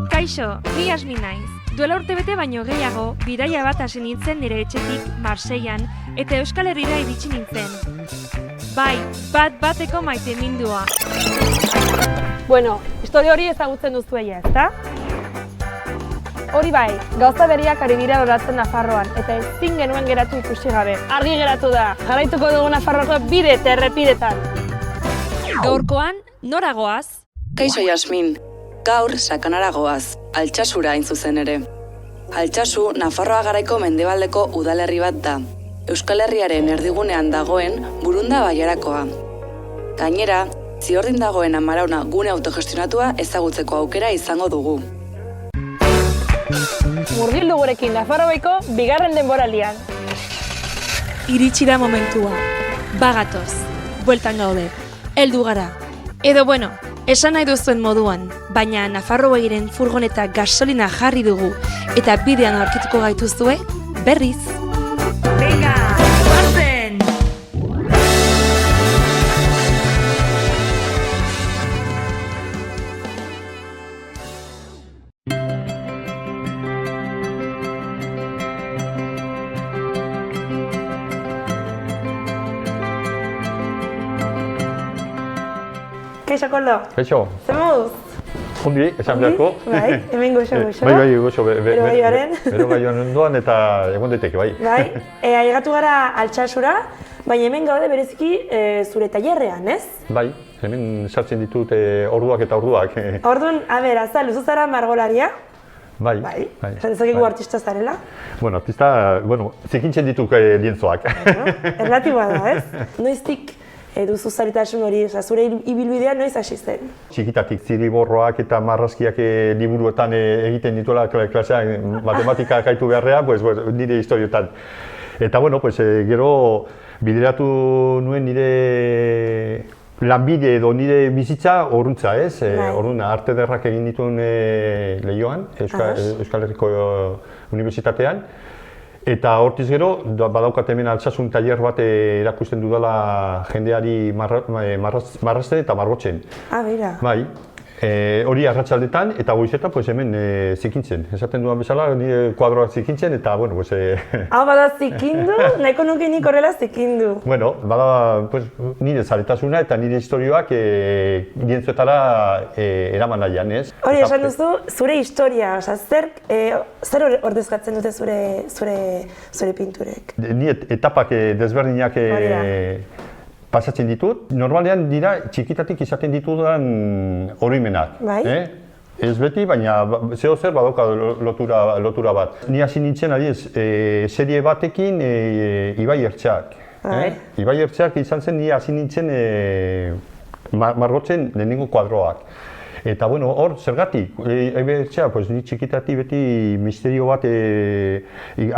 Kaixo, ni Yasmin naiz. Duela urtebete baino gehiago, bidaia bat hasi nintzen nire etxetik Marseillan eta Euskal Herrira iritsi nintzen. Bai, bat-bateko maitemindua. Bueno, historia hori ezagutzen duzuela, ezta? Hori bai, gauza berriak ari dira loratzen Nafarroan, eta ezin genuen geratu ikusi gabe. Argi geratu da, jarraituko dugu Nafarroako bide eta errepidetan. Gaurkoan, nora goaz? Kaixo Yasmin, gaur Sakanara goaz, Altsasura hain zuzen ere. Altsasu, Nafarroa garaiko mendebaldeko udalerri bat da. Euskal Herriaren erdigunean dagoen Burunda Baiarakoa. Gainera, Ziordin dagoen Amarauna gune autogestionatua ezagutzeko aukera izango dugu. Murgildu gurekin Nafarroako bigarren denboraldian. Iritsi da momentua. Bagatoz, bueltan gaude, heldu gara. Edo bueno, esan nahi duzuen moduan, baina Nafarroagiren furgoneta gasolina jarri dugu eta bidean aurkituko gaituzue berriz. Venga, guazen! Kaixo, Koldo? Kaixo, Zer moduz? ondi, esan beharko. Bai, hemen goxo. Bai, goxo, Bero gaioaren. Bero gaioan ondoan eta egon daiteke, bai. Bai, aigatu gara Altsasura, baina hemen gaude bereziki zure tailerrean, ez? Bai, hemen sartzen ditut orduak eta orduak. Orduan, azal, luzu zara margolaria? Bai. Esan dezakegu artista zarela? Bueno, zikintzen dituk lienzoak. Erlatiboa da, ez? Noiztik duzu zaritasun hori, zure ibilbidea noiz hasi zen? Txikitatik ziriborroak eta marrazkiak liburuetan egiten dituela klaseak matematika gaitu beharrea, nire historiotan. Eta gero bideratu nuen nire lanbide edo nire bizitza horuntza, ez? Orduan, arte ederrak egin dituen Leioan, Euskal Herriko Unibertsitatean. Eta hortiz gero, badaukat hemen Altsasun tailer bat erakusten dudala jendeari marrazten eta margotzen. Bera. Bai, hori arratsaldetan eta goizetan hemen zikintzen. Esaten dudan bezala, nire kuadroak zikintzen eta, Hau bada zikindu, nahiko nuke nik horrela zikindu. Bada nire zaletasuna eta nire historioak lientzuetara eraman nahian, ez? Hori, esan duzu, zure historia, zer ordezkatzen dute zure pinturek? Ni etapak desberdinak pasatzen ditut. Normalean dira txikitatik izaten ditudan oroimenak. Bai. Ez beti, baina zeo zer badauka lotura bat. Ni hasi nintzen serie batekin Ibai Ertxak. Ibai Ertxak izan zen ni hasi nintzen margotzen lehenengo kuadroak. Eta hor, zergatik, Ibai Ertxak, ni txikitatik beti misterio bat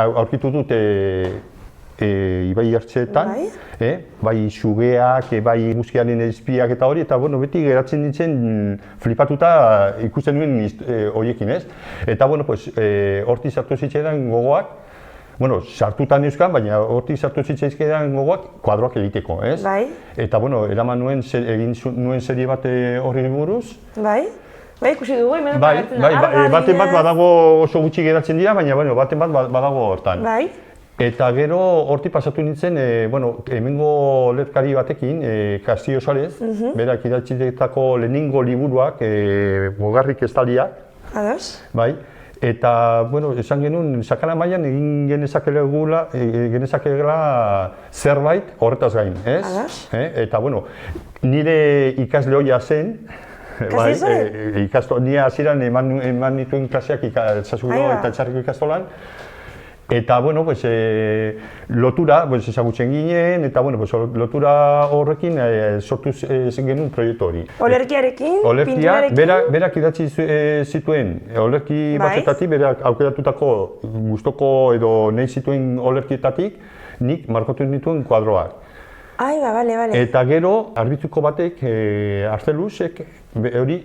aurkitu dut Ibai Ertxetan, bai sugeak, bai muskiaren izpiak eta hori, eta beti geratzen nintzen flipatuta ikusten nuen horiekin, ez? Eta horti sartu zitzaidan gogoak, sartutan euskan, baina horti sartu zitzaidan gogoak kuadroak egiteko, ez? Bai. Eta egin nuen serie bat horri buruz. Bai, ikusi dugu, hemen agertzen da. Baten bat badago oso gutxi geratzen dira, baina baten bat badago hortan. Bai. Eta gero hortik pasatu nintzen, hemengo olerkari batekin, Castillo Suárez, berak idatzitako lehenengo liburuak, Mugarrik estaliak. Ados. Bai. Eta, esan genuen, Sakana mailan egin genezakegela zerbait horretaz gain, ez? Ados. Eta, nire ikasle hoia zen, nire hasieran eman nituen klaseak Altsasuko eta Txarriko ikastolan. Eta, lotura ezagutzen ginen, eta, lotura horrekin sortu genuen proiektu hori. Olerkiarekin, pinturarekin? Berak idatzi zituen olerki batzuetatik, berak aukeratutako gustoko edo nahi zituen olerkietatik, nik margotu nituen kuadroak. Ai, bale. Eta gero, arbitruko batek, Arzeluzek, hori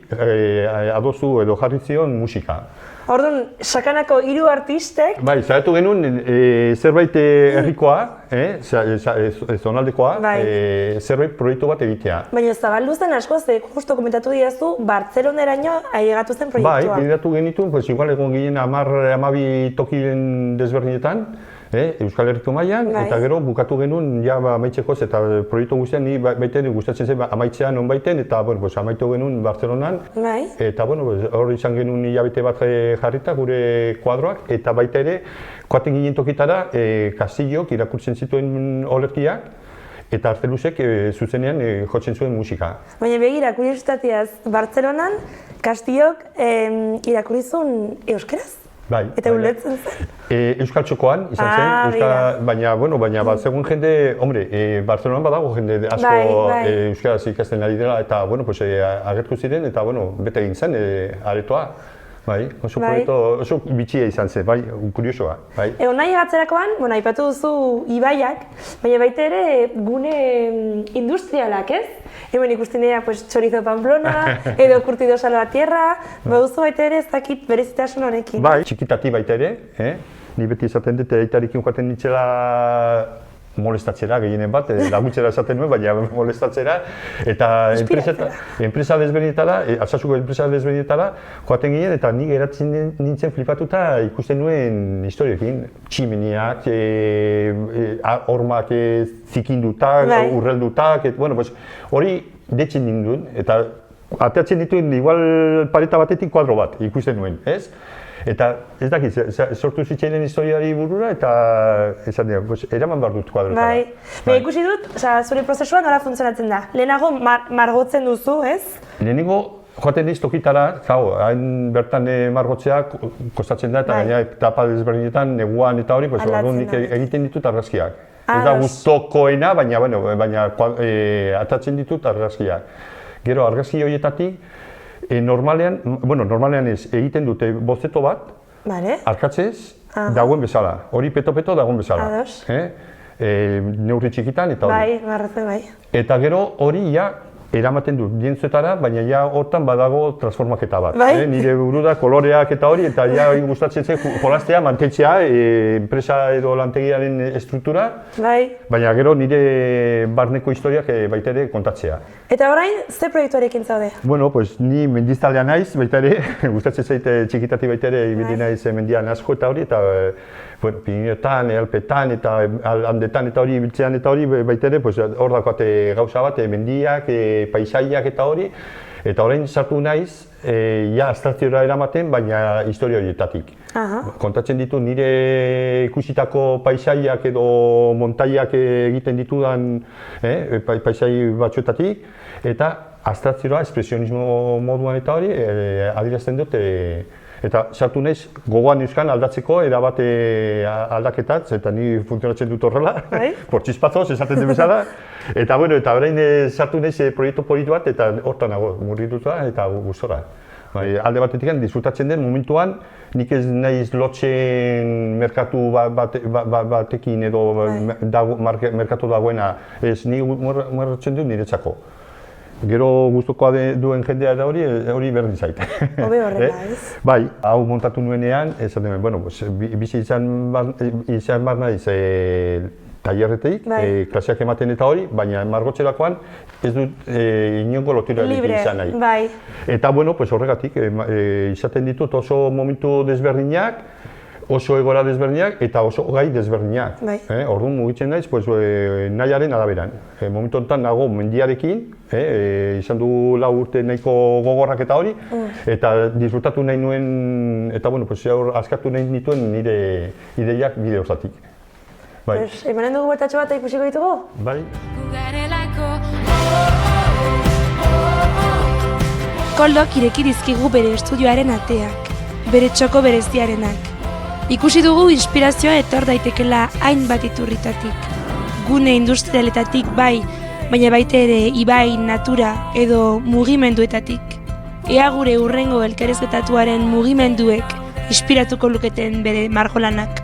adostu edo jarri zion musika. Orduan, sakanako 3 artistek... Bai, zaitu genuen zerbait herrikoa, zonaldekoa, zerbait proiektu bat egitea. Baina zabaldu zen asko, ze justo komentatu diazu, Bartzeloneraino ailegatu zen proiektua. Bai, bideratu genituen, pues igual egon ginen 10-12 tokiren desberdinetan, Euskal Herriko mailan, eta gero bukatu genuen ja amaitzekoz, eta proiektu guztian ni baiten gustatzen zen amaitzean on baiten, eta bueno, pues amaitu genuen Bartzelonan. Eta bueno, hor izan genuen hilabete bat jarrita gure kuadroak, eta baita ere, joaten ginen tokitara, Castillok irakurtzen zituen olerkiak, eta Arzeluzek zuzenean jotzen zuen musika. Baina begira, kuriositateaz, Bartzelonan, Castillok irakurrizun euskeraz? Bai. Eta ulertzen zen? Euskal Txokoan izan zen, baina segun jende, Bartzelonan badago jende asko euskaraz ikasten ari dela, eta agertu ziren, eta bete egin zen aretoa. Oso proiektu oso bitxia izan zen, kuriosoa. Nahi gatzerakoan, aipatu duzu ibaiak, baina baita ere gune industrialak, ez? Hemen ikusten dira Chorizo Pamplona, edo Curtido Salvatierra, baduzu baita ere ez dakit berezitasun honekin. Bai, txikitati baita ere, ni beti esaten dut aitarekin joaten nintzela molestatzera gehienen bat, laguntzera esaten nuen, baina molestatzera, eta enpresa desberdinetara, Altsasuko enpresa desberdinetara, joaten ginen, eta ni geratzen nintzen flipatuta ikusten nuen historioekin. Tximeniak, hormak zikindutak, urreldutak, hori detzen ninduen, eta ateatzen dituen igual pareta batetik kuadro bat ikusten nuen, ez? Eta ez dakit, sortu zitzainen historiari burura eta esan dira, eraman behar dut kuadrotara. Bai, ikusi dut, zure prozesua nola funtzionatzen da? Lehenago margotzen duzu, ez? Lehenengo joaten diz tokitara, hain bertan margotzea kostatzen da, eta gaina etapa desberdinetan, neguan eta hori, nik egiten ditut argazkiak. Ez da gustokoena, baina atatzen ditut argazkiak. Gero argazki horietatik, normalean ez, egiten dute bozeto bat, arkatzez, dagoen bezala. Hori peto-peto dagoen bezala. Neurri txikitan eta hori. Bai. Eta gero hori eramaten du lientzuetara, baina hortan badago transformaketa bat. Nire buru da koloreak eta hori, eta gustatzen zen jolastea, mantentzea, enpresa edo lantegiaren estruktura, baina gero nire barneko historiak baita ere kontatzea. Eta orain, ze proiektuarekin zaude? Bueno, ni mendiztalea naiz, baita ere, gustatzen zaite txikitati baita ere, ibili naiz mendian asko eta hori, eta Pirineoetan, Alpetan eta Andetan eta hori, ibiltzean eta hori, baita ere, hor dakoate gauza bat, mendiak, paisaiak eta hori, eta orain sartu naiz, abstrakziora eramaten, baina historia horietatik. Kontatzen ditu nire ikusitako paisaiak edo montaiak egiten ditudan paisai batzuetatik, eta abstrakziora, espresionismo moduan eta hori, adierazten dut, eta sartu naiz gogoan euskan aldatzeko erabate aldaketatz, eta ni funtzionatzen dut horrela, portxizpazoz esaten den bezala. Eta orain sartu naiz proiektu politu bat, eta hortan nago murrituta eta gustora. Alde batetik disfrutatzen den momentuan, nik ez naiz lotzen merkatu batekin edo merkatu dagoena, ez ni murratzen dut niretzako. Gero gustukoa duen jendea da hori berdin zait. Hobe horrela, ez? Bai, hau montatu nuenean, esaten bizi izan behar naiz tailerretik, klaseak ematen eta hori, baina margotzerakoan ez dut inongo loturarik izan nahi. Bai. Eta horregatik izaten ditut oso momentu desberdinak, oso egora desberdinak eta oso gai desberdinak. Orduan mugitzen naiz nahiaren araberan. Momentu honetan nago mendiarekin, izan du 4 urte nahiko gogorrak eta hori, eta disfrutatu nahi nuen, eta askatu nahi nituen nire ideiak bide hortatik. Emanen dugu bertatxo bat ikusiko ditugu? Bai. Koldok ireki dizkigu bere estudioaren ateak, bere txoko bereziarenak. Ikusi dugu inspirazioa etor daitekela hainbat iturritatik. Gune industrialetatik bai, baina baita ere ibai, natura edo mugimenduetatik. Ea gure hurrengo elkarrizketatuaren mugimenduek inspiratuko luketen bere margolanak.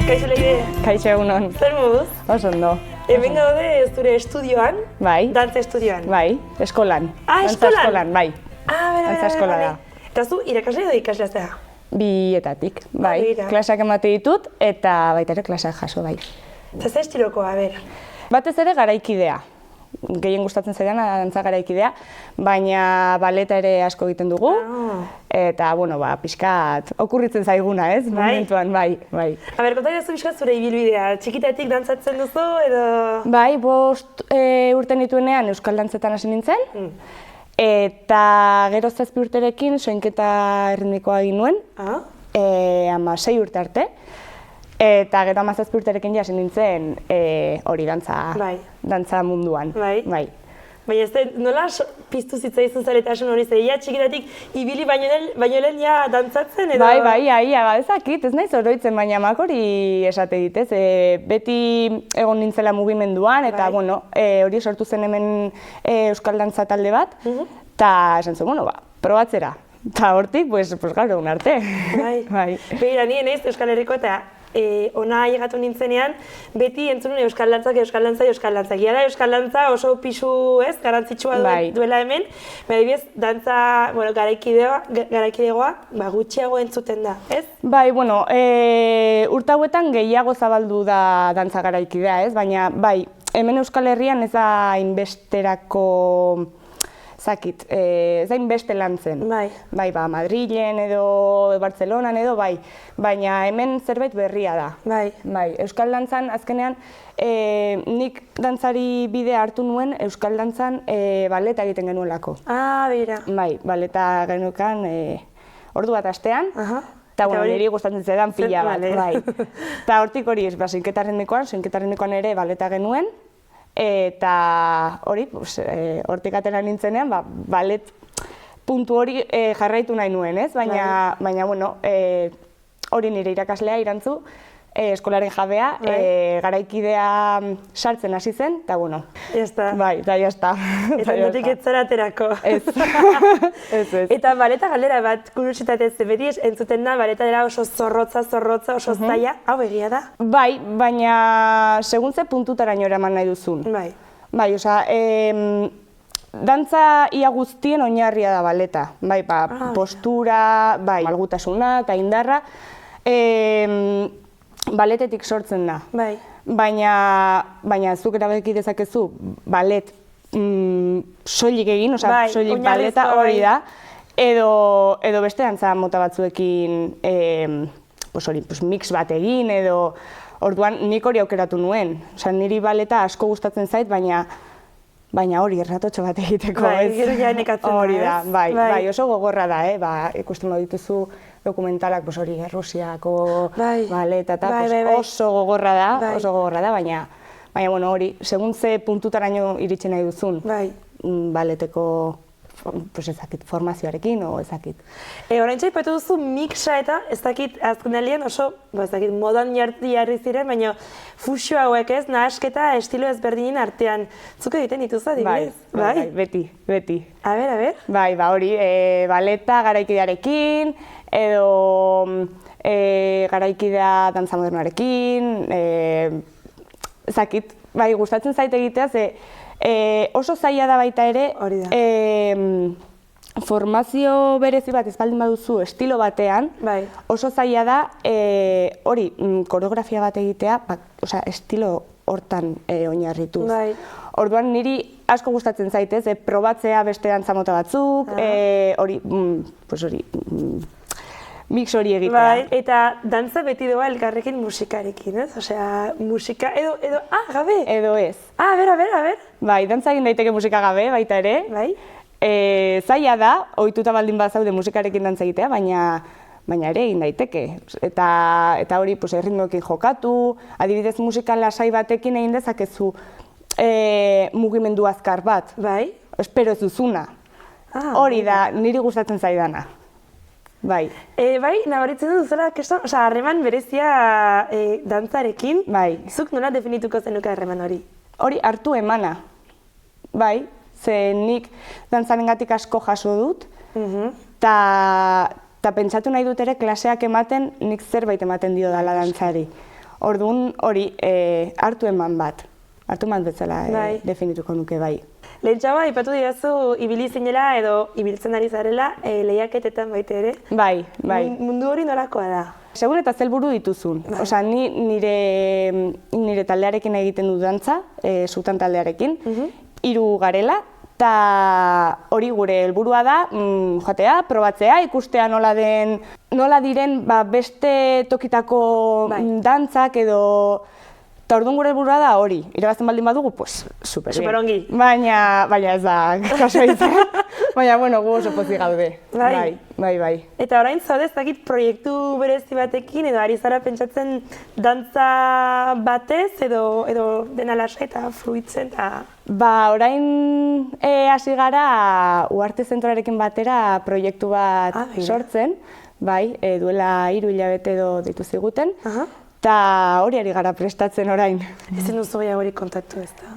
Kaixo Leire. Kaixo egunon. Zer moduz? Oso ondo. Hemen gaude zure estudioan, Bai. dantza estudioan. Bai, eskolan. Ah, Dantza eskolan? eskolan, bai. Dantza eskola da. Eta zu irakasle edo ikaslea zera? Bietatik, bai. begira. Klaseak emate ditut eta baita ere klaseak jaso, bai. Eta ze estilokoa, ber? Batez ere garaikidea. Gehien gustatzen zaidana dantza garaikidea, baina baleta ere asko egiten dugu. Eta, bueno, pixkat okurritzen zaiguna, ez? Momentuan, bai. Konta idazu pixkat zure ibilbidea. Txikitatik dantzatzen duzu edo... Bai, 5 urte nituenean euskal dantzetan hasi nintzen. Eta gero 7 urterekin soinketa erritmikoa egin nuen. 6 urte arte. Eta gero 17 urterekin hasi nintzen hori dantza munduan. Bai. Baina ez nola piztu zitzaizun zaretasun hori zeia txikitatik ibili baino lehen ja dantzatzen edo... Bai, ezakit, ez naiz oroitzen, baina amak hori esate dit, ez? Beti egon nintzela mugimenduan eta, bueno, hori sortu zen hemen euskal dantza talde bat, eta esan zuen, probatzera. Eta hortik, pues gaur egun arte. Bai. Begira, nien ez Euskal Herriko eta ona llegatu nintzenean, beti entzunun euskal dantza. Gira da euskal dantza oso pisu garantzitsua duela hemen, adibidez, dantza garaikidegoa gutxiago entzuten da, ez? Bai, bueno, urte hauetan gehiago zabaldu da dantza garaikidea, ez? Baina, bai, hemen Euskal Herrian ez da inbesterako... ez da inbeste lan zen. Bai, Madrilen edo Bartzelonan edo, bai. Baina hemen zerbait berria da. Bai. Euskal dantzan, azkenean, nik dantzari bidea hartu nuen Euskal dantzan baleta egiten genuelako. Bera. Bai, baleta genuekan ordu bat astean. Eta niri gustatzen zedan pila bat. Eta hortik hori, soinketa erritmikoan ere baleta genuen. Eta hori, hortik atera nintzenean, balet puntu hori jarraitu nahi nuen, ez? Baina, bueno, hori nire irakaslea irantzu, eskolaren jabea, garaikidea sartzen hasi zen, eta bueno. Jazta. Bai, eta jazta. Eta notik ez zara aterako. Ez. Eta baleta galdera bat, kuriositatez, beti entzuten da, baleta dela oso zorrotza, oso zaila, hau egia da? Bai, baina segun ze puntutaraino eraman nahi duzun. Bai, osea, dantza ia guztien oinarria da baleta. Bai, postura, malgutasuna eta indarra. Baletetik sortzen da. Baina zuk erabaki dezakezu balet soilik egin, soilik baleta hori da, edo beste dantza mota batzuekin mix bat egin, edo orduan nik hori aukeratu nuen. Niri baleta asko gustatzen zait, baina hori erratotxo bat egiteko, ez? Gero ja nekatzen da, ez? Hori da, bai, oso gogorra da, ikusten badituzu dokumentalak, hori, Rusiako baleta eta oso gogorra da, baina, bueno, hori, segun ze puntutaraino iritsi nahi duzun baleteko formazioarekin, ezakit. Oraintxe aipatu duzu mixa eta ezakit azkenaldian oso, modan jarri ziren, baina fusio hauek ez, nahasketa estilo ezberdinen artean. Zuk egiten dituzu adibidez? Bai, beti. A ber? Bai, hori, baleta garaikidearekin, edo garaikidea dantza modernoarekin, ezakit, bai, gustatzen zait egitea, oso zaila da baita ere, formazio berezi bat ez baldin baduzu estilo batean, oso zaila da hori koreografia bat egitea, estilo hortan oinarrituz. Orduan niri asko gustatzen zaitez, probatzea beste dantza mota batzuk, hori, mix hori egitea. Eta dantza beti doa elkarrekin musikarekin, ez? Osea, musika edo, gabe? Edo ez. A ber. Bai, dantza egin daiteke musika gabe, baita ere. Bai. Zaila da, ohituta baldin bazaude musikarekin dantza egitea, baina ere egin daiteke. Eta hori, erritmoekin jokatu, adibidez musika lasai batekin egin dezakezu mugimendu azkar bat. Bai. Espero ez duzuna. Hori da, niri gustatzen zaidana. Bai. Nabaritzen duzela, harreman berezia dantzarekin. Bai. Zuk nola definituko zenuka harreman hori? Hori hartu emana. Bai, ze nik dantzarengatik asko jaso dut, eta pentsatu nahi dut ere klaseak ematen nik zerbait ematen dio dela dantzari. Orduan hori hartu eman bat. hartu man bezala definituko nuke bai. Lehentxaba, ipatu dirazu ibili zinela edo ibiltzen ari zarela lehiaketetan baita ere. Bai. Mundu hori nolakoa da? Segun eta zelburu dituzun. Osea, ni nire taldearekin egiten dut dantza, sutan taldearekin, 3 garela, eta hori gure helburua da, joatea, probatzea, ikustea nola diren beste tokitako dantzak edo... Eta orduan gure helburua da hori, irabazten baldin badugu, pues, superongi. Baina ez da, kaso izan. Baina, bueno, gu oso pozik gaude. Bai. Eta orain zaude, ez dakit proiektu berezi batekin, edo ari zara pentsatzen dantza batez, edo dena lasai eta fluitzen, eta... Orain hasi gara Uharte Zentroarekin batera proiektu bat sortzen, bai, duela 3 hilabete edo deitu ziguten, eta hori ari gara prestatzen orain. Ezin duzu gehiago hori kontaktu ez da?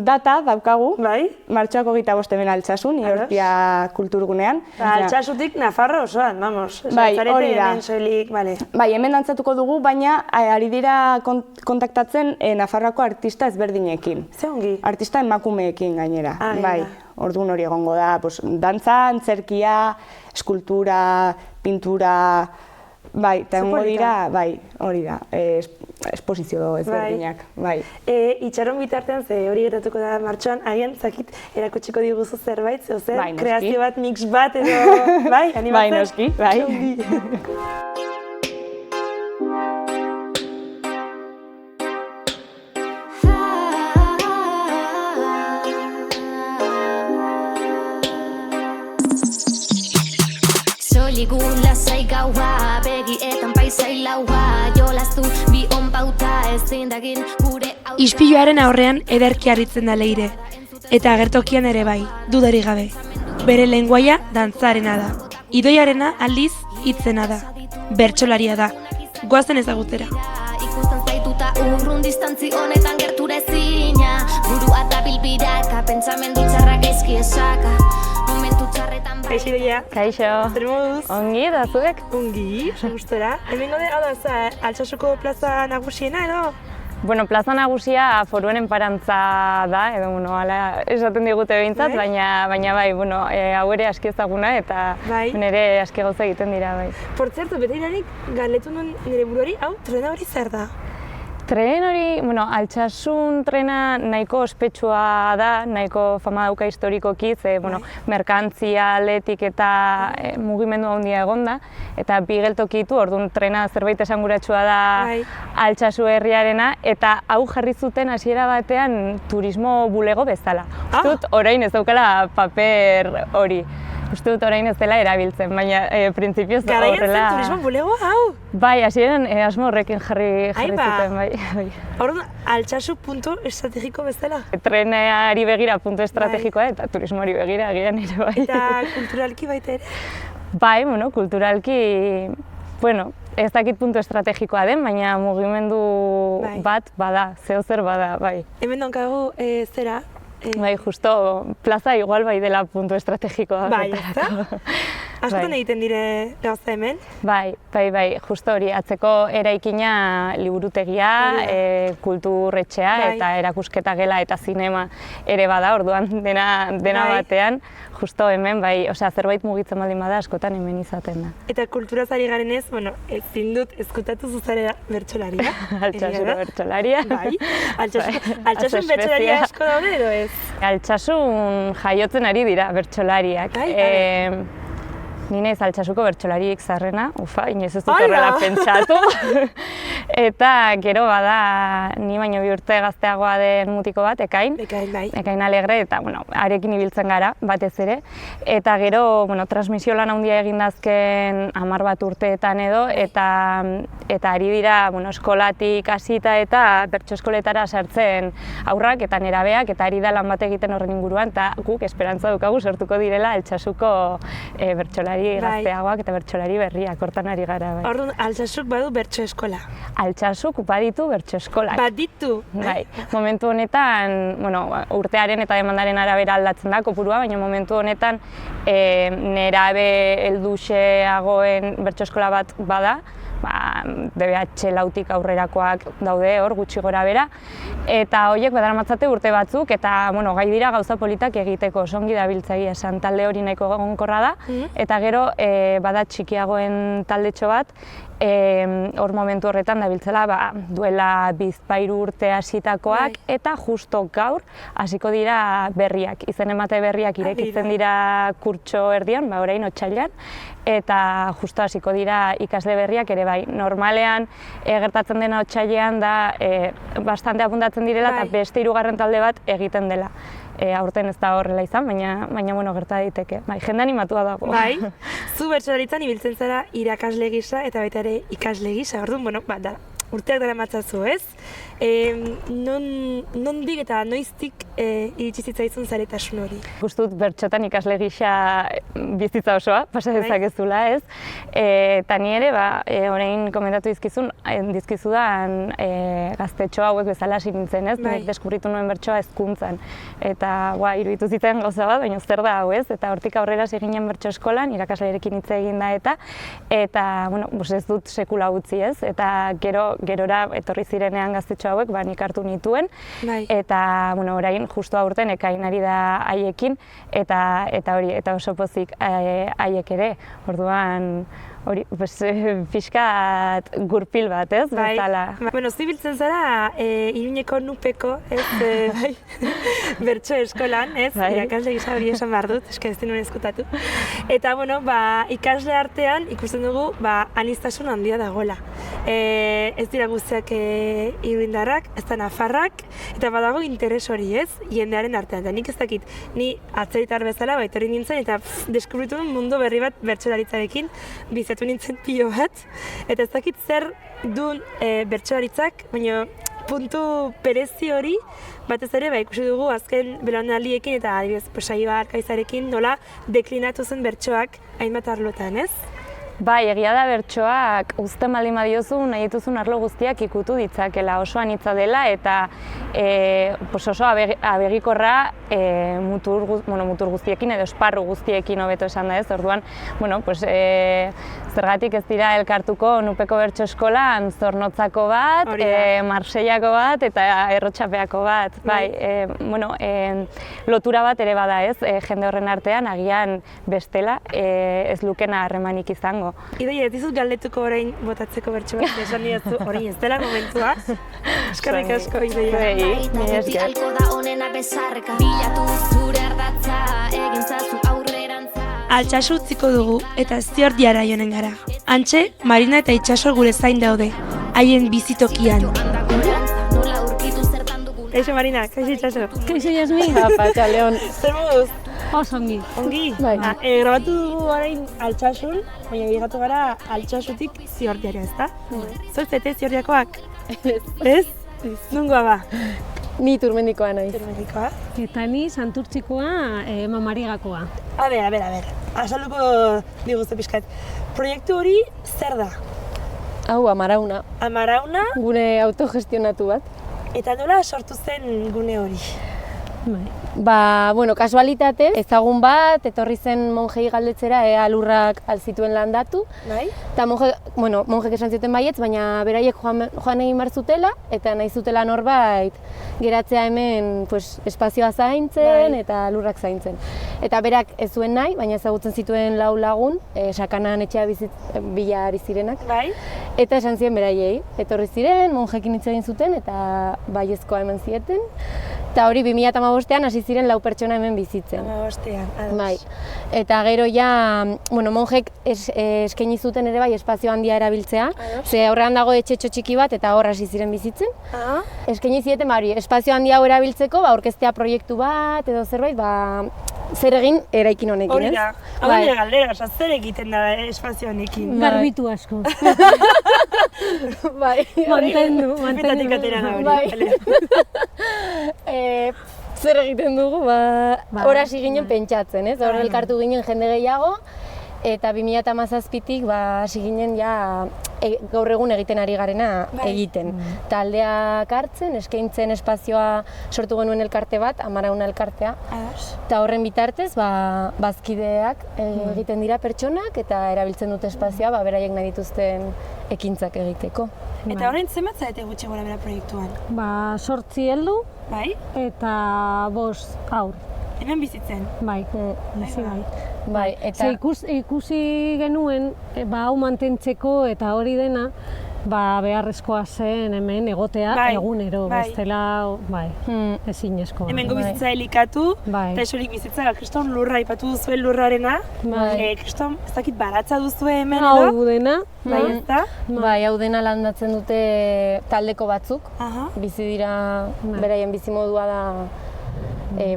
Data daukagu, bai? Martxoak 25 hemen Altsasun, Ihortia kulturgunean. Altsasutik Nafarro osoan, vamos. Bai, hori da. Hemen soilik, bale. Bai, hemen dantzatuko dugu, baina ari dira kontaktatzen Nafarroako artista ezberdinekin. Ze ongi? Artista emakumeekin gainera. Bai, orduan hori egongo da. Dantza, antzerkia, eskultura, pintura... Bai, eta egongo dira, bai, hori da, esposizio ezberdinak, bai. Itxaron bitartean, ze hori gertatuko da martxoan, agian zakit erakutsiko diguzu zerbait, zer, kreazio bat, mix bat, edo, bai, animatzen? Bai, noski, bai. Soligun lasai gaua, begietan paisai laua, jolaztu bi onpauta ezin dagin gure... Ispiluaren aurrean ederki harritzen da Leire, eta agertokian ere bai, dudarik gabe. Bere lenguaia dantzarena da, idoiarena aldiz hitzena da, bertsolaria da, goazen ezagutzera. Ikusten zaituta urrun distantzi honetan gertura ezina, burua eta bilbiraka, pentsamendu txarrak gaizki esaka. Kaixo Idoia. Kaixo. Zer moduz? Ongi, eta zuek? Ongi, gustora. Hemen gode, hau da, Altsasuko plaza nagusiena edo? Bueno, plaza nagusia Foruen enparantza da, edo, bueno, ala esaten digute behintzat, baina bai, bueno, hau ere aski ezaguna eta nire aski gauza egiten dira, bai. Portzertu, bete iranik galetu nuen nire buruari, hau, trena hori zer da? Tren hori, bueno, Altsasun trena nahiko ospetsua da, nahiko fama dauka historikoki, ze, bueno, merkantzia, atletik eta mugimendu handia egon da, eta bi geltoki ditu, orduan trena zerbait esanguratsua da Altsasu herriarena, eta hau jarri zuten hasiera batean turismo bulego bezala. Uste dut, orain ez daukala paper hori. Uste dut orain ez dela erabiltzen, baina printzipioz horrela... Garaian zen turismo bulego, hau? Bai, hasieran asmo horrekin jarri zuten, bai. Orduan, Altsasu puntu estrategiko bezala? Trenari begira puntu estrategikoa eta turismoari begira agian ere bai. Eta kulturalki baita ere? Bai, bueno, kulturalki, bueno, ez dakit puntu estrategikoa den, baina mugimendu bat bada, zeozer bada, bai. Hemen donkagu zera? Bai, justo, plaza igual bai dela puntu estrategikoa. Bai, ezta? Askotan egiten dire gauza hemen? Bai, justo hori, atzeko eraikina liburutegia, kulturretxea eta erakusketa gela eta zinema ere bada, orduan dena batean, justo hemen, bai, osea, zerbait mugitzen baldin bada askotan hemen izaten da. Eta kulturaz ari garenez, bueno, ezin dut ezkutatu zuzarela bertsolaria. Altsasuko bertsolaria. Bai, Altsasun bertsolaria asko daude edo ez? Altsasun jaiotzen ari dira bertsolariak. Ni naiz Altsasuko bertsolaririk zaharrena, inoiz ez dut horrela pentsatu. Eta gero bada, ni baino 2 urte gazteagoa den mutiko bat, Ekain. Ekain Alegre, eta harekin ibiltzen gara, batez ere. Eta gero, transmisio lan handia egin dazken 10 urteetan edo, eta ari dira eskolatik hasita eta bertso eskoletara sartzen aurrak eta nerabeak, eta ari da lan bat egiten horren inguruan, eta guk esperantza dukagu sortuko direla Altsasuko bertsolari gazteagoak eta bertsolari berriak, hortan ari gara. Orduan, Altsasuk badu bertso eskola? Altsasuk baditu bertso eskolak. Baditu? Bai, momentu honetan, urtearen eta demandaren arabera aldatzen da kopurua, baina momentu honetan nerabe helduxeagoen bertso eskola bat bada, DBH lautik aurrerakoak daude hor gutxi gora bera, eta horiek badaramatzate urte batzuk, eta gai dira gauza politak egiteko, songi dabiltzai esan, talde hori nahiko egonkorra da, eta gero bada txikiagoen taldetxo bat, hor momentu horretan dabiltzela duela bizpahiru urte hasitakoak, eta justo gaur hasiko dira berriak, izen emate berriak irekitzen dira kurtso erdian, orain otsailean, eta justo hasiko dira ikasle berriak ere bai. Normalean gertatzen dena otsailean da bastante abundatzen direla eta beste hirugarren talde bat egiten dela. Aurten ez da horrela izan, baina gerta daiteke. Jende animatua dago. Bai, zu bertsolaritzan ibiltzen zara irakasle gisa eta baita ere ikasle gisa, orduan, urteak dara matzazu, ez? Nondik eta noiztik iritsi zitzaizun zaretasun hori? Gustut bertxotan ikasle gisa bizitza osoa, pasa dezakezula, ez? Eta ni ere, orain komentatu dizkizudan gaztetxo hauek bezala hasi nintzen, ez? Nik deskubritu nuen bertsoa hezkuntzan. Eta iruditu zitzen gauza bat, baina zer da hau, ez? Eta hortik aurrera ginen bertso eskolan, irakaslearekin hitz egin da eta ez dut sekula utzi, ez? Eta gerora etorri zirenean gaztetxo hauek, nik hartu nituen, eta orain justu aurten ekainari da haiekin, eta oso pozik haiek ere, orduan hori, pixkat gurpil bat, ez? Bezala. Zibiltzen zara Iruñeko nupeko, bertso eskolan, ez? Irakasle gisa hori esan behar dut, ez dinuen eskutatu. Eta, ikasle artean ikusten dugu, aniztasun handia dagoela. Ez dira guztiak iruindarrak, ez da nafarrak, eta badago interes hori, ez? Jendearen artean. Nik ez dakit, ni atzeritar bezala, etorri nintzen, eta deskubritu mundu berri bat bertsolaritzarekin, bizatu nintzen pilo bat, eta ez dakit zer duen bertsolaritzak, baina puntu perezi hori, batez ere, ikusi dugu azken belaunaldiekin eta adibidez Saioa Arkaizarekin nola deklinatu zen bertsoak hainbat arlotan, ez? Bai, egia da bertsoak uzten baldin badiozu nahi dituzun arlo guztiak ikutu ditzakela, oso anitza dela eta oso abegikorra mutur guztiekin edo esparru guztiekin hobeto esan da ez, orduan, zergatik ez dira elkartuko nupeko bertso eskolan Zornotzako bat, Marsellako bat eta Errotxapeako bat, lotura bat ere bada ez, jende horren artean agian bestela ez lukena harremanik izango. Idoia, ez dizut galdetuko orain botatzeko bertso bat, esan didazu orain ez dela momentua. Eskerrik asko, Idoia. Alko da honena bezarka, bilatu zure ardatza, egin zazu aurrerantza. Altsasu utziko dugu eta Ziordiara joanen gara. Hantxe, Marina eta Itxaso gure zain daude, haien bizitokian. Kaixo Marina, kaixo Itxaso. Kaixo Jasmin. Apa, Leon. Zer moduz? Oso ongi. Ongi? Grabatu dugu orain Altsasun, baina bigatu gara Altsasutik Ziordiara, ezta? Zoizete Ziordiakoak? Ez? Nungoa ba? Ni Turmendikoa naiz. Turmendikoa? Eta ni Santurtzikoa, Mamarigakoa. A ber. Azalduko diguzte pixkat. Proiektu hori zer da? Hau, Amarauna. Amarauna? Gune autogestionatu bat. Eta nola sortu zen gune hori? Kasualitate, ezagun bat, etorri zen monjei galdetzera, lurrak alzituen landatu. Eta monjek esan zioten baietz, baina beraiek joan egin behar zutela, eta nahi zutela norbait geratzea hemen espazioa zaintzen eta lurrak zaintzen. Eta berak ez zuen nahi, baina ezagutzen zituen 4 lagun, sakanan etxea bila ari zirenak. Eta esan ziren beraiei, etorri ziren, monjekin hitz egin zuten, eta baiezkoa eman zieten. Eta hori 2015ean hasi ziren 4 pertsona hemen bizitzen. 2015ean, ados. Bai. Eta gero monjek eskaini zuten ere bai espazio handia erabiltzea. Ze aurrean dago etxetxo txiki bat eta hor hasi ziren bizitzen. Eskaini zieten espazio handia hau erabiltzeko, aurkeztea proiektu bat edo zerbait, zer egin eraikin honekin, ez? Hori da. Hau nire galdera, zer egiten da espazio honekin? Garbitu asko. Bai. Mantendu. Pitatik atera da hori. Zer egiten dugu, hor hasi ginen pentsatzen, ez? Hor elkartu ginen jende gehiago, Eta 2017tik hasi ginen ja gaur egun egiten ari garena egiten. Taldeak hartzen, eskaintzen espazioa sortu genuen elkarte bat, Amarauna elkartea. Eta horren bitartez, bazkideak egiten dira pertsonak eta erabiltzen dute espazioa beraiek nahi dituzten ekintzak egiteko. Eta horrein zenbat zaite gutxi gora bera proiektuan? 8 heldu eta 5 haur. Hemen bizitzen? Bai, bizi bai. Eta ikusi genuen, hau mantentzeko eta hori dena, beharrezkoa zen hemen egotea egunero, bestela, ezinezkoa. Hemengo bizitza elikatu, eta esorik bizitza, kriston lurra ipatu duzuen lurrarena, kriston, ez dakit baratza duzue hemen edo? Hau dena. Hau dena landatzen dute taldeko batzuk, bizi dira, beraien bizimodua da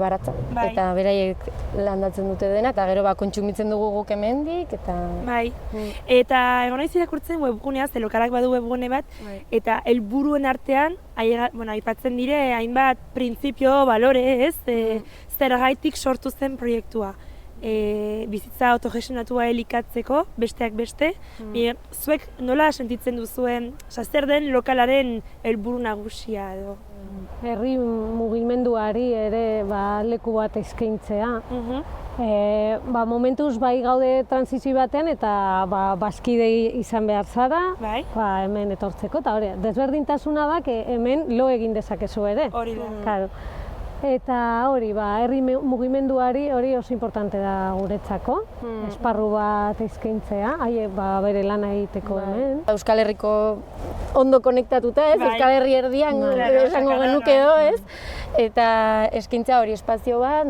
baratza, eta beraiek landatzen dute dena, eta gero kontsumitzen dugu guk hemendik, eta... Eta egon naiz irakurtzen webgunea, ze lokalak badu webgune bat, eta helburuen artean, aipatzen dire, hainbat printzipio, balore, zergaitik sortu zen proiektua. Bizitza autogestionatua elikatzeko, besteak beste, zuek nola sentitzen duzuen, zer den lokalaren helburu nagusia edo? Herri mugimenduari ere leku bat eskaintzea. Momentuz gaude transizio batean eta bazkide izan behar zara hemen etortzeko, eta hori, desberdintasuna da hemen lo egin dezakezu ere. Hori da. Eta hori, herri mugimenduari hori oso importante da guretzako, esparru bat eskaintzea, haiek bere lana egiteko hemen. Euskal Herriko ondo konektatuta, Euskal Herri erdian esango genuke edo, eta eskaintza hori espazio bat,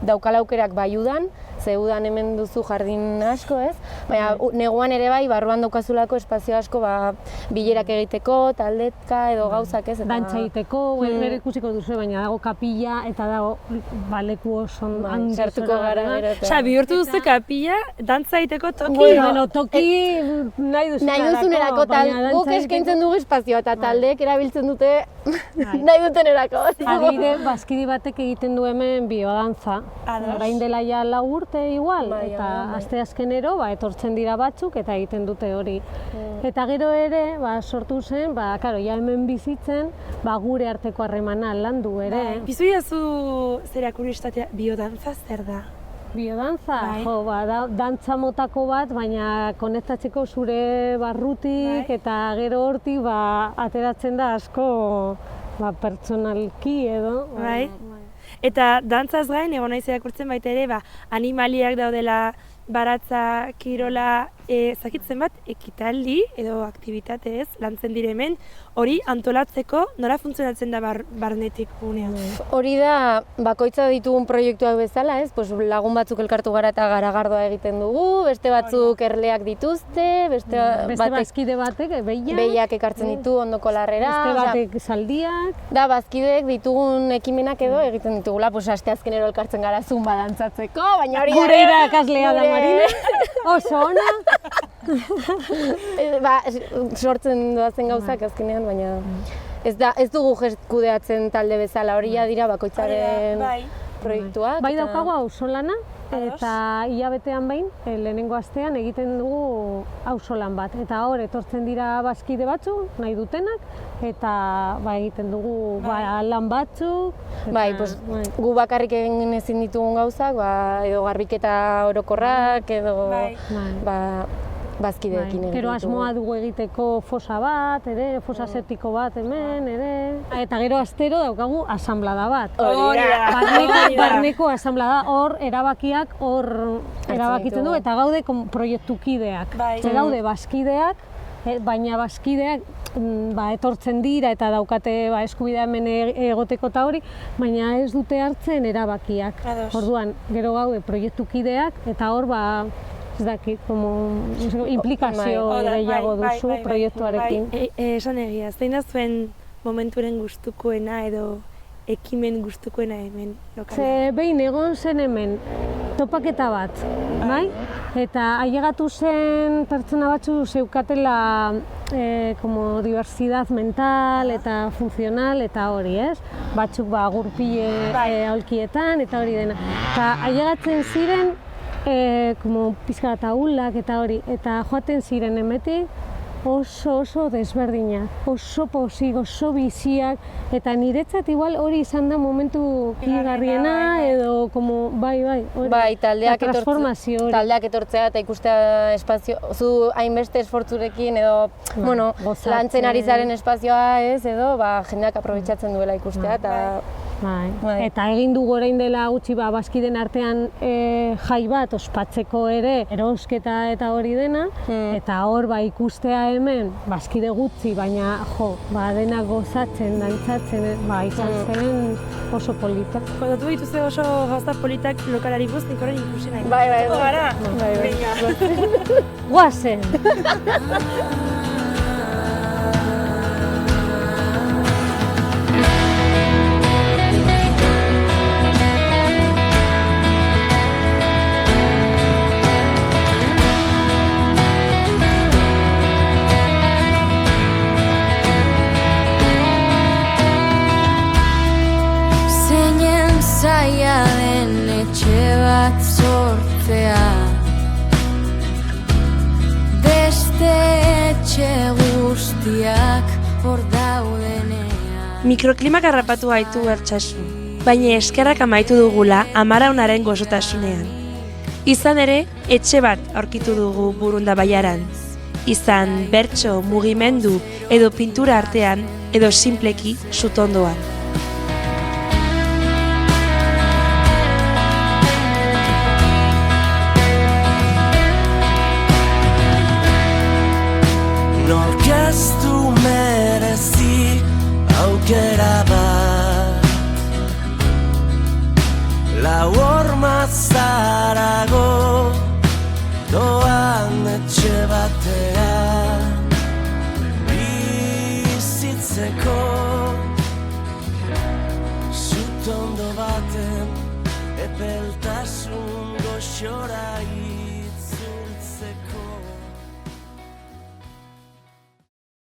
daukala aukerak udan, ze udan hemen duzu jardin asko, baina neguan ere barruan daukazulako espazio asko bilerak egiteko, taldetka edo gauzak ez. Dantza egiteko, bere ikusiko duzu, baina dago kapilla eta dago leku oso handi. Sartuko gara gero. Osa, bihurtu duzu kapilla, dantza egiteko toki? Bueno, toki nahi duzunerako, guk eskaintzen dugu espazioa eta taldeek erabiltzen dute nahi dutenerako. Adibide, bazkidi batek egiten du hemen biodantza. Orain dela ja 4 urte igual, eta asteazkenero etortzen dira batzuk eta egiten dute hori. Eta gero ere, sortu zen, hemen bizitzen, gure arteko harremana landu ere. Bizu iazu zera kuriositatea, biodantza zer da? Biodantza? Dantza motako bat, baina konektatzeko zure barrutik eta gero hortik ateratzen da asko pertsonalki edo. Eta dantzaz gain, egon naiz irakurtzen baita ere, animaliak daudela, baratza, kirola, zakitzen bat, ekitaldi edo aktibitate lantzen dire hemen, hori antolatzeko nola funtzionatzen da barnetik gunean? Hori da, bakoitza ditugun proiektuak bezala, lagun batzuk elkartu gara eta garagardoa egiten dugu, beste batzuk erleak dituzte, beste bazkide batek, behiak ekartzen ditu ondoko larrera. Beste batek zaldiak. Da, bazkideek ditugun ekimenak edo egiten ditugula, asteazkenero elkartzen gara zumba dantzatzeko, baina hori gure irakaslea da Marine, oso ona. Sortzen doazen gauzak azkenean, baina ez dugu kudeatzen talde bezala, hori dira bakoitzaren proiektuak. Bai daukagu auzolana, eta hilabetean behin, lehenengo astean egiten dugu auzolan bat. Eta hor, etortzen dira bazkide batzuk, nahi dutenak, eta egiten dugu lan batzuk. Gu bakarrik egin ezin ditugun gauzak, edo garbiketa orokorrak, edo bazkideekin egiten. Gero asmoa dugu egiteko fosa bat, fosa septiko bat hemen, eta gero astero daukagu asanblada bat. Barneko asanblada, hor erabakiak erabakitzen du, eta gaude proiektukideak. Daude bazkideak, baina bazkideak etortzen dira eta daukate eskubidea hemen egoteko eta hori, baina ez dute hartzen erabakiak. Orduan, gero gaude proiektukideak, eta hor ez dakit, implikazio gehiago duzu proiektuarekin. Esan egia, zein da zuen momenturen gustukoena edo ekimen gustukoena hemen lokalean? Behin egon zen hemen topaketa bat, bai? Eta ailegatu zen pertsona batzu zeukatela diversidad mental eta funtzional eta hori, ez? Batzuk gurpile aulkietan eta hori dena. Eta ailegatzen ziren pizka bat ahulak eta hori, eta joaten ziren emetik, oso desberdinak, oso posik, oso biziak, eta niretzat igual hori izan da momentu pigarriena edo bai, hori. Bai, taldeak etortzea eta ikustea espazio, zu hainbeste esfortzurekin edo, lantzen ari zaren espazioa ez, edo jendeak aprobetxatzen duela ikustea eta... Eta egin dugu orain dela gutxi bazkideen artean jai bat ospatzeko ere erosketa eta hori dena, eta hor ikustea hemen bazkide gutxi, baina dena gozatzen, dantzatzen, izan zen oso politak. Kontatu dituzte oso gauza politak lokalari guztik orain ikusi nahi. Bai. Guazen! Zaila den etxe bat sortzea, beste etxe guztiak hor daudenean. Mikroklimak harrapatu gaitu Artxasu, baina eskerrak amaitu dugula Amaraunaren gozotasunean. Izan ere, etxe bat aurkitu dugu Burunda Baiaran. Izan bertso, mugimendu edo pintura artean edo sinpleki sutondoan. Nork ez du merezi aukera bat, lau horma zarago doan etxe batean bizitzeko, sutondo baten epeltasun goxorai.